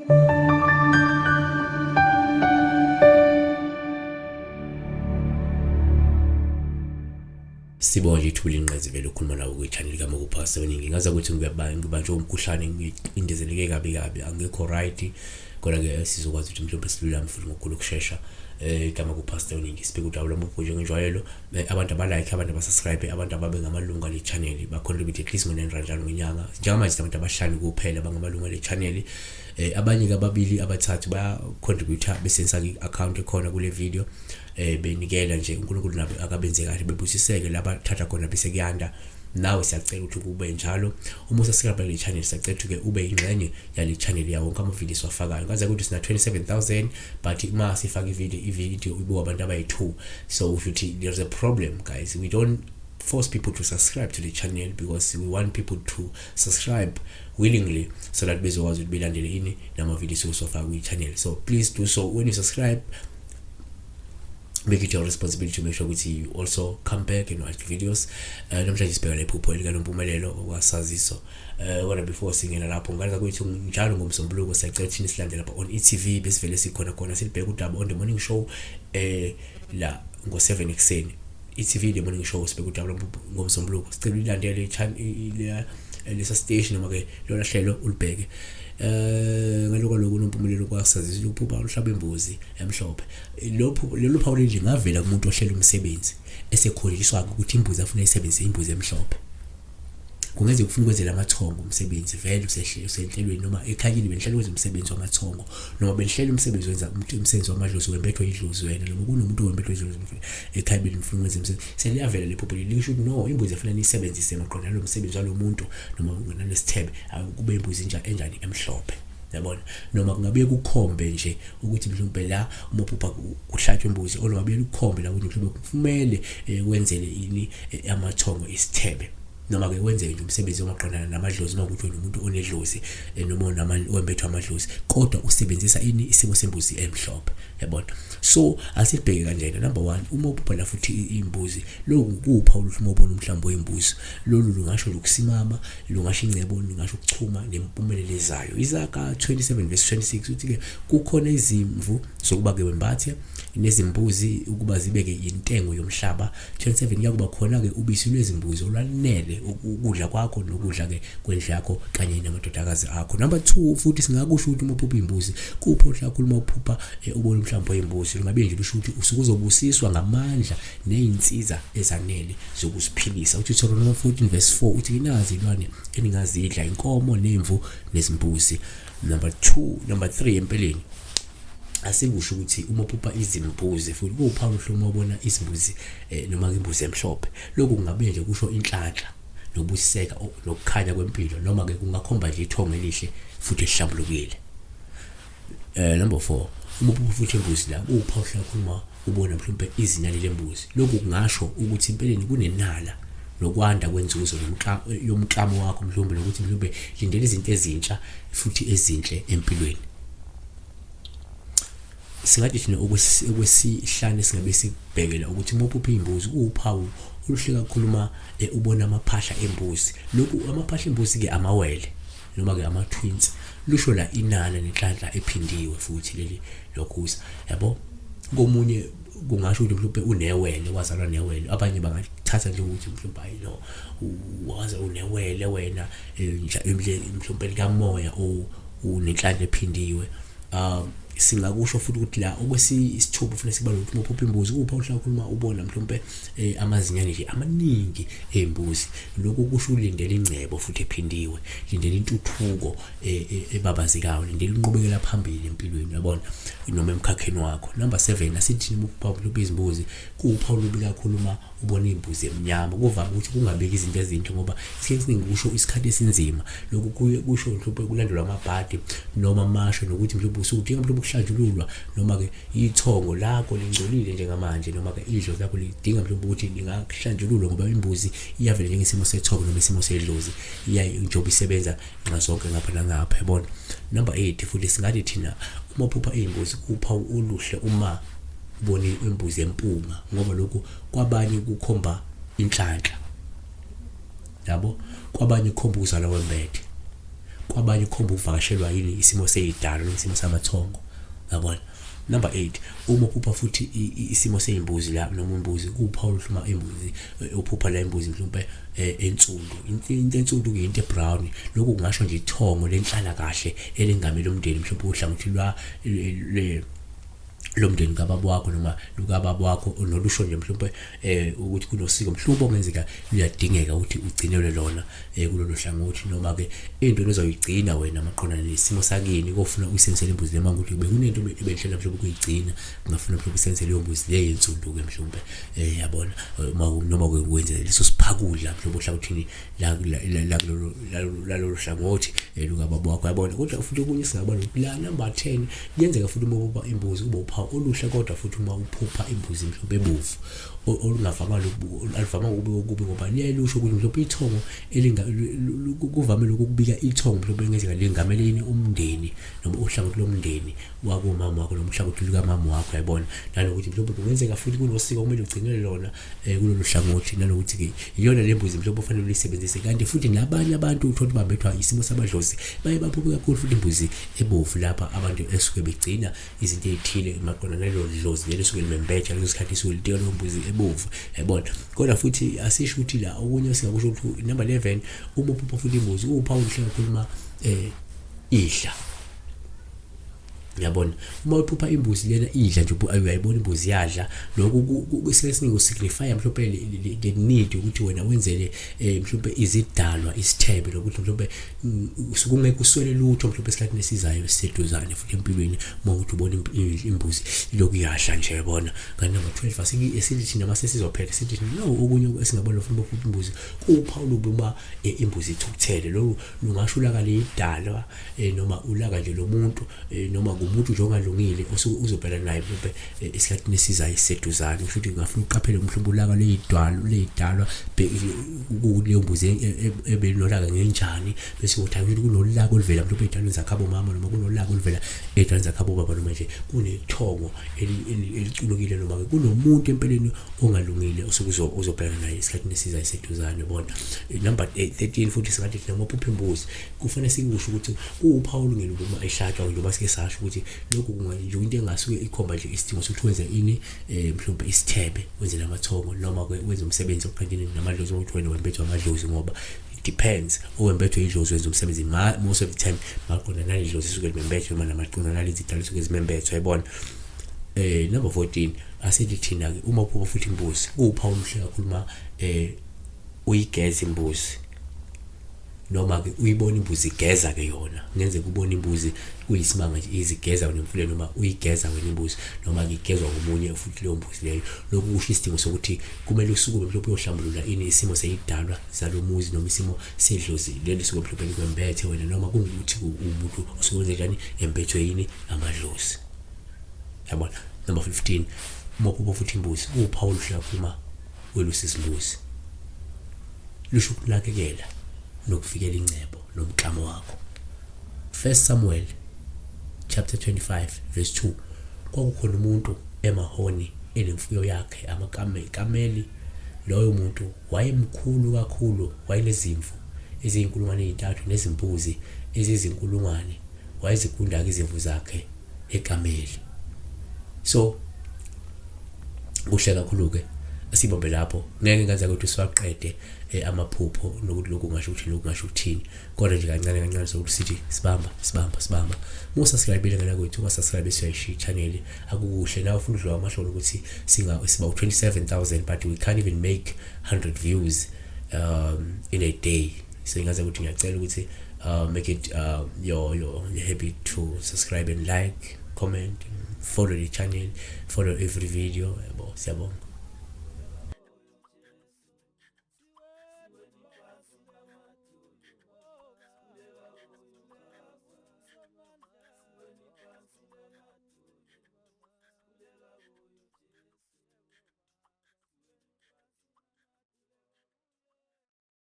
Sibonje ithuli inqezi vele ukukhuluma nawe kwi-channel kaMukuphupha seningi ngaza ukuthi ngibanjwe umkhuhlane ngindezeleke kabi angekho right kodwa ke sizokwazi ukuthi mhlawumbe silulame futhi ngokukhulu kushesha kaMukuphupha seningi sibheka ukuthi awulamo njengenjwayelo abantu abalike abantu abasubscribe abantu ababe ngamalunga le channel ba-contribute at least ngo-9 ngenyanga njengamanje abantu abahlanu kuphela bangamalunga le channel abanye kababili abathathu baya-contributor besensaka i-account ekhona kule video benikela nje uNkulunkulu nabe akabenze kahle bebusiseke laba thatha khona bese kuyanda nawe siyacela ukuthi kube njalo uma usasubscribe le channel siyacela ukuthi ube ingxenye yale channel yawo wonke ama-videos wafakayo ngaze ukuthi sina 27,000 but ma sifaka i-video ibuka abantu abayi-2 so futhi there's a problem guys. We don't force people to subscribe to the channel because we want people to subscribe willingly so that bezokwazi ukuthi belandele ini nama-videos osofaka kwi-channel. So please do so. When you subscribe, make it your responsibility to make sure that you also come back and watch videos. Namhlanje sibheka lephupho likaNompumelelo okwasaziso. Kodwa before singena lapho ngicela ukuthi njalo ngomsombuluko siyacela thina silandele lapha on e.tv besivele sikhona silibheka udaba on the morning show la ngo-7 ekseni. e.tv the morning show sibheka udaba ngomsombuluko sicela ulandele i-channel lesa station noma ke lona hlelo ulibheke. Ngaloko uNompumelelo kwasazisa ukuphupha uhlaba imbuzi emhlophe. Lelo phawu nje ngavela kumuntu ohlela umsebenzi esekholiswa ukuthi imbuzi afuna isebenzise imbuzi emhlophe. Kungeze kufuna kwenzela amathongo umsebenzi vele usehlelweni noma ekhayini benhlelo umsebenzi wamathongo noma benhlelo umsebenzi wenza umsebenzi wamadlozi wembethwe idlozi wena noma kunomuntu wembethwe idlozi ekhayini benifuna kwenza umsebenzi seliyavela lephupho lisho ukuthi no imbuzi efuna nisebenzise maqondana lo msebenzi walomuntu noma ngalesithebe kube imbuzi enjani emhlophe. Yabona noma kungabe kukhombe nje ukuthi mhlawumbe la uMukuphupha kuhlatshwe imbuzi olungabe kukhombe la ukuthi mhlawumbe kufanele wenzele ini amathongo isithebe noma ke wenze nje umsebenzi omaqondana namadlozi uma ukuthi umuntu onedlozi noma wembethwa amadlozi kodwa usebenzisa ini isimo sembuzi emhlophe. Yabona so asibheke kanjena. Number 1 uMukuphupha la futhi imbuzi lokhu kupha uma ubona umhlambo wembuzi lolu lungasho ukusimama lungasho ingcebo lungasho ukuchuma nempumelelezayo. Izaka 27:26 uthi ke kukhona izimvu zokuba ke wembathe nezimbuzi ukuba zibeke intengo yomhlaba. 27 kuyakuba khona ke ubisi lwezimbuzi olwanele ukudla kwakho nokudla ke kwendle yakho kanye namadodakazi akho. Number 2 futhi singakusho ukuthi uMukuphupha imbuzi kupho uhlakhuluma uphupha ubona umhlambo wembuzi lungabe nje lusho ukuthi usukuzobusiswa ngamandla nezinsiza ezanele zokusiphilisa. Uthi Deuteronomy 14:4 uthi inazi ilwane eningazidla inkomo nemvu nezimbuzi. Number 3 empeleni asikusho ukuthi uMukuphupha izimbuzi futhi kuphawu hloma ubona izimbuzi noma imbuzi emhlophe. Lokhu kungabe nje kusho inhlanhla nobusiseka nokukhanya kwempilo noma ke kungakhomba nje ithongo elihle futhi elihlambulukile. Number 4 uMukuphupha futhi imbuzi la uphawu hlakhuluma ubona mhlawumbe izinali lembuzi. Lokhu kungasho ukuthi impeleni kunenala nokwanda kwenzuzo yomklamo wakho mhlawumbe nokuthi mhlawumbe lindele izinto ezintsha futhi ezinhle empilweni. Singathi thina okwesihlanu singabe sibhekela ukuthi uMukuphupha imbuzi uphawu oluhle kakhulu ubona amaphahla embuzi. Lokhu amaphahla embuzi ke amawele noma ke ama-twins lusho la inana nenhlanhla ephindiwe futhi leli lokhuza. Yabo komunye kungasho ukuthi mhlawumbe unewele wazalwa newele. Abanye bangathatha nje ukuthi mhlawumbe ayino waze unewele wena mhlawumbe likamoya unenhlanhla ephindiwe. Singakusho futhi ukuthi la okwesithupha ufuna sibalule ukuthi uMukuphupha imbuzi kupha uhlakhuluma ubona mhlawumbe amazinyane nje amaningi embuzi. Lokhu kusho ulindele ingcebo futhi ephindiwe, lindele intuthuko ebabazikayo, lindele inqubekela phambili empilweni. Yabona noma emkhakheni wakho. Number 7 asithi uMukuphupha imbuzi kupha ulubi kakhulu ubona imbuzi emnyama. Kuvama ukuthi kungabeki izinto ezinhle ngoba siningi kusho isikhathi esinzima. Lokhu kusho mhlawumbe kulandelwa amabhadi noma amasho nokuthi mhlawumbe usudinga mhlawumbe ukuhlanjululwa noma ke ithongo lakho lingcolile njengamanje noma ke idlozi lakho lidinga mhlawumbe ukuthi lingahlanjululwa ngoba imbuzi iyavela njengesimo sethongo noma isimo sedlozi njengoba isebenza nxazonke ngapha nangapha. Yabona. Number 8 futhi singathi thina uMukuphupha imbuzi kupha oluhle uma ubona imbuzi empunga ngoba lokhu kwabanye kukhomba inhlanhla. Yabo kwabanye kukhomba uzalo wembethe kwabanye khomba uvakashelwa yini isimo seyidalo isimo samathongo yabona. Number 8, uma uphupha futhi isimo seyimbuzi la noma imbuzi kuwuphawu hluma imbuzi uphupha la imbuzi mhlawumbe ensundu into ensundu ke into ebrown lokhu kungasho nje ithongo lenhlala kahle elingamela umndeni mhlawumbe uhlangothi lomndeni kababa wakho noma lukababa wakho nolusho nje mhlawumbe ukuthi kunosiko mhlawumbe ongenzeka luyadingeka ukuthi ugcinelwe lona kulolu hlangothi noma ke into ozoyigcina wena maqondana nesimo sakini kofuna uyisebenzele imbuzi lema ukuthi bekunento ebehlela mhlawumbe ukuyigcina ungafuna mhlawumbe usebenzele leyo mbuzi le yensundu ke mhlawumbe yabona noma kwenze leso siphakudla mhlawumbe uhlangothini la lolu hlangothi lukababa wakho yabona. Kodwa futhi okunye singabona la number 10 kuyenzeka futhi uma uphupha imbuzi kube uphawu oluhle kodwa futhi uma uphupha imbuzi mhlawumbe ebovu olungavamanga ukubi ngoba liyalusho ukuthi mhlawumbe ithongo kuvamile ukubika ithongo mhlawumbe engenzeka lingameleni umndeni noma uhlangothi lomndeni wakomama wakho noma uhlangothi lukamama wakho yabona. Nanokuthi mhlawumbe kungenzeka futhi kunosiko kumele ugcinele lona kulolu hlangothi nanokuthi ke iyona le mbuzi mhlawumbe ufanele uyisebenzise kanti futhi nabanye abantu uthola bambethwa isimo samadlozi baye baphuphe kakhulu futhi imbuzi ebovu lapha abantu esuke begcina izinto ezithile maqondana nalelo dlozi leli suke limembetha leso sikhathi suke liteka lo mbuzi ebovu yabona. Kodwa futhi asisho ukuthi la okunye singakusho ukuthi number 11 uma uphupha futhi imbuzi uphawu oluhle kakhulu idla yabona. Uma uphupha imbuzi lena idla nje uyayibona imbuzi yadla lokhu sesiningi usignify mhlawumbe le need ukuthi wena wenzele mhlawumbe izidalwa isithebe lokuthi mhlawumbe usukungeke uswele lutho mhlawumbe esikhathini esizayo siseduzane futhi empilweni uma ukuthi ubona imbuzi lokhu yadla nje yabona. Kanti number 12 asithi noma sesizophetha sithi no okunye esingabona futhi uphupha imbuzi kuwuphawu lokuba imbuzi ithukuthele lo lungasho ulakale idalwa noma ulaka nje lo muntu noma umuntu nje ongalungile uzobhela naye mhlawumbe esikhathini esizayo siseduzane futhi ngafuna uqaphele mhlawumbe ulaka leyidalwa kuleyo mbuzi ebelolaka ngenjani bese uthatha ukuthi kunolaka oluvela mhlawumbe ey'dalweni zakhabo mama noma kunolaka oluvela ey'dalweni zakhabo baba noma nje kunethongo eliculukile noma kunomuntu empeleni ongalungile uzobhekana naye esikhathini esizayo siseduzane bona. Number 13 futhi singathi noma uphupha imbuzi kufanele sikusho ukuthi kuwuphawu olungile uma ehlatshwa njengoba sike sasho ukuthi lokhu kunganje into engasuke ikhomba nje isidingo sokuthi wenze ini mhlawumbe isithebe wenze lamathongo noma wenze umsebenzi oqondene namadlozi ukuthi wena wembethwa amadlozi ngoba depends owembethwe idlozi wenza umsebenzi most of the time maqondana nalidlozi suke limembethwe noma namaqondana nalizidalo suke zimembethwe yabona. Number 14 asithi thina ke uma uphupha futhi imbuzi kuwuphawu oluhle kakhulu uma uyigeza imbuzi noma ke uyibona imbuzi igeza ke yona ngenze kubona imbuzi kuyisimanga nje izigeza nemfule noma uyigeza wena imbuzi noma ke igezwa ngomunye futhi leyo mbuzi leyo lokhu kusho isidingo sokuthi kumele usukume mhlawumbe uyohlambulula ini isimo seyidalwa zalomuzi noma isimo sedlozi leli suke mhlawumbe likwembethe wena noma kungukuthi umuntu usuke njani embethwe yini amadlozi yabona. Number 15 mokubo futhi imbuzi uphawu oluhle kakhulu welusi izimbuzi lusho ukunakekela nokufikela incebo nomklamo wakho. 1 Samuel chapter 25 verse 2 kwakukhona umuntu emahoni enemfuyo yakhe amakameli. Loyo muntu wayemkhulu kakhulu wayelezimvu eziyizinkulungwane 3 nezimbuzi eziyizinkulungwane wayezigunda izimvu zakhe ekameli. So kuhle kakhulu ke asibambe lapho ngeke ngaze ukuthi siwaqede amaphupho nokuthi lokhu ngasho ukuthi lokhu ngasho ukuthini kodwa nje kancane sokuthi sithi sibamba musubscribe ngala kwethu ungasubscribe siyayishi channel akukuhle nawe ufuna udlwa amasho ukuthi siba 27,000 but we can't even make 100 views in a day. So ngaze ukuthi ngiyacela ukuthi make it your habit to subscribe and like, comment, follow the channel, follow every video. Siyabonga.